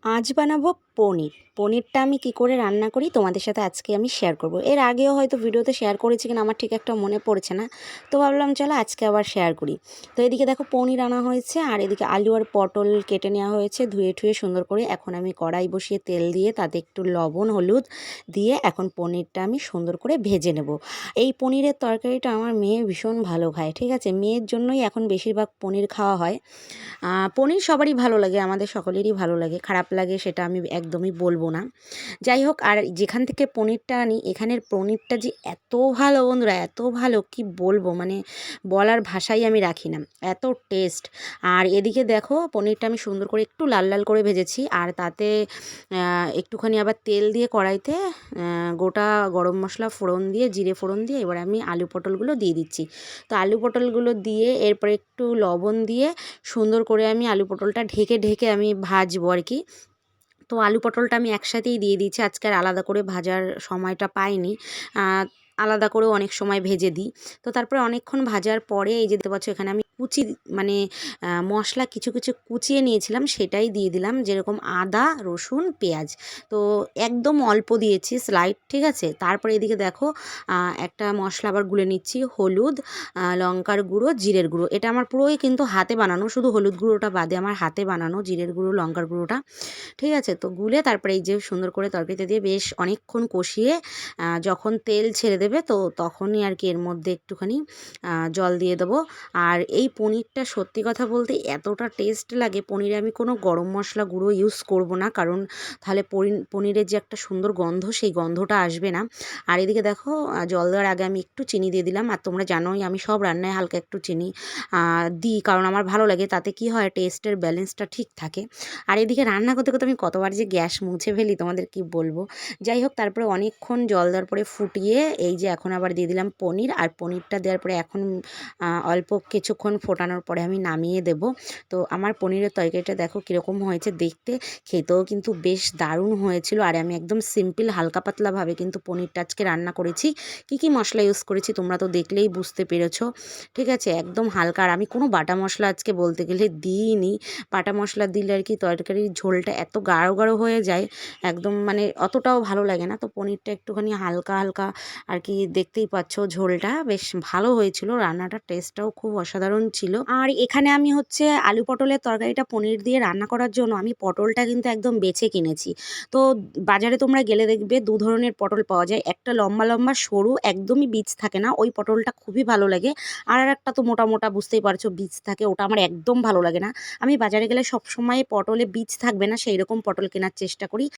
আজ বানাবো পনির। পনিরটা আমি কি করে রান্না করি তোমাদের সাথে আজকে আমি শেয়ার করব। এর আগেও হয়তো ভিডিওতে শেয়ার করেছি কিনা আমার ঠিক একটা মনে পড়ছে না, তো ভাবলাম চলো আজকে আবার শেয়ার করি। তো এদিকে দেখো পনির আনা হয়েছে, আর এদিকে আলু আর পটল কেটে নেওয়া হয়েছে ধুয়ে ঠুয়ে সুন্দর করে। এখন আমি কড়াই বসিয়ে তেল দিয়ে তাতে একটু লবণ হলুদ দিয়ে এখন পনিরটা আমি সুন্দর করে ভেজে নেব। এই পনিরের তরকারিটা আমার মেয়ে ভীষণ ভালো খায়, ঠিক আছে, মেয়ের জন্যই এখন বেশিরভাগ পনির খাওয়া হয়। পনির সবারই ভালো লাগে, আমাদের সকলেরই ভালো লাগে, খারাপ লাগে সেটা আমি একদমই বলবো না। যাই হোক, আর যেখান থেকে পনিরটা আনি এখানের পনিরটা যে এত ভালো বন্ধুরা, এত ভালো কি বলবো, মানে বলার ভাষাই আমি রাখি না, এত টেস্ট। আর এদিকে দেখো পনিরটা আমি সুন্দর করে একটু লাল লাল করে ভেজেছি, আর তাতে একটুখানি আবার তেল দিয়ে কড়াইতে গোটা গরম মশলা ফোড়ন দিয়ে, জিরে ফোড়ন দিয়ে এবার আমি আলু পটলগুলো দিয়ে দিচ্ছি। তো আলু পটলগুলো দিয়ে এরপরে একটু লবণ দিয়ে সুন্দর করে আমি আলু পটলটা ঢেকে ঢেকে আমি ভাজবো আর কি। তো আলু পটলটা আমি একসাথেই দিয়ে দিয়েছি, আজকে আর আলাদা করে ভাজার সময়টা পাইনি। আলাদা করেও অনেক সময় ভেজে দিই। তো তারপরে অনেকক্ষণ ভাজার পরে এই যে দেখতে পাচ্ছ এখানে আমি মানে মশলা কিছু কিছু কুচিয়ে নিয়েছিলাম সেটাই দিয়ে দিলাম, যেরকম আদা রসুন পেঁয়াজ। তো একদম অল্প দিয়েছি স্লাইড, ঠিক আছে। তারপরে এদিকে দেখো একটা মশলা আবার গুলে নিচ্ছি, হলুদ, লঙ্কার গুঁড়ো, জিরের গুঁড়ো। এটা আমার পুরোই কিন্তু হাতে বানানো, শুধু হলুদ গুঁড়োটা বাদে আমার হাতে বানানো জিরের গুঁড়ো লঙ্কার গুঁড়োটা, ঠিক আছে। তো গুলে তারপরে এই যে সুন্দর করে তরকারিতে দিয়ে বেশ অনেকক্ষণ কষিয়ে যখন তেল ছেড়ে দেবে তো তখনই আর কি এর মধ্যে একটুখানি জল দিয়ে দেবো। আর এই পনিরটা সত্যি কথা বলতে এতটা টেস্ট লাগে, পনিরে আমি কোনো গরম মশলা গুঁড়ো ইউজ করব না, কারণ তাহলে পনিরের যে একটা সুন্দর গন্ধ সেই গন্ধটা আসবে না। আর এদিকে দেখো জল দেওয়ার আগে আমি একটু চিনি দিয়ে দিলাম, আর তোমরা জানোই আমি সব রান্নায় হালকা একটু চিনি দিই, কারণ আমার ভালো লাগে, তাতে কি হয় টেস্টের ব্যালেন্সটা ঠিক থাকে। আর এদিকে রান্না করতে করতে আমি কতবার যে গ্যাস মুছে ফেলি তোমাদের কি বলবো। যাই হোক, তারপরে অনেকক্ষণ জল দেওয়ার পরে ফুটিয়ে এই যে এখন আবার দিয়ে দিলাম পনির, আর পনিরটা দেওয়ার পরে এখন অল্প কিছুক্ষণ ফোটানোর পরে আমি নামিয়ে দেব। তো আমার পনিরের তরকারিটা দেখো কীরকম হয়েছে দেখতে, খেতেও কিন্তু বেশ দারুণ হয়েছিল। আর আমি একদম সিম্পল হালকা পাতলাভাবে কিন্তু পনিরটা আজকে রান্না করেছি। কি কি মশলা ইউজ করেছি তোমরা তো দেখলেই বুঝতে পেরেছো, ঠিক আছে, একদম হালকা। আর আমি কোনো বাটা মশলা আজকে বলতে গেলে দিইনি, বাটা মশলা দিলে আর কি তরকারির ঝোলটা এত গাঢ় গাঢ় হয়ে যায়, একদম মানে অতটাও ভালো লাগে না। তো পনিরটা একটুখানি হালকা হালকা আর কি, দেখতেই পাচ্ছ ঝোলটা বেশ ভালো হয়েছিল, রান্নাটার টেস্টটাও খুব অসাধারণ ছিল। আর এখানে আমি হচ্ছে আলু পটলের তরকারিটা পনির দিয়ে রান্না করার জন্য আমি পটলটা কিন্তু একদম বেছে কিনেছি। তো বাজারে তোমরা গেলে দেখবে দু ধরনের পটল পাওয়া যায়, একটা লম্বা লম্বা সরু একদমই বীজ থাকে না, ওই পটলটা খুবই ভালো লাগে। আর একটা তো মোটা মোটা, বুঝতেই পারছো, বীজ থাকে, ওটা আমার একদম ভালো লাগে না। আমি বাজারে গেলে সবসময় পটলে বীজ থাকবে না সেই রকম পটল কেনার চেষ্টা করি।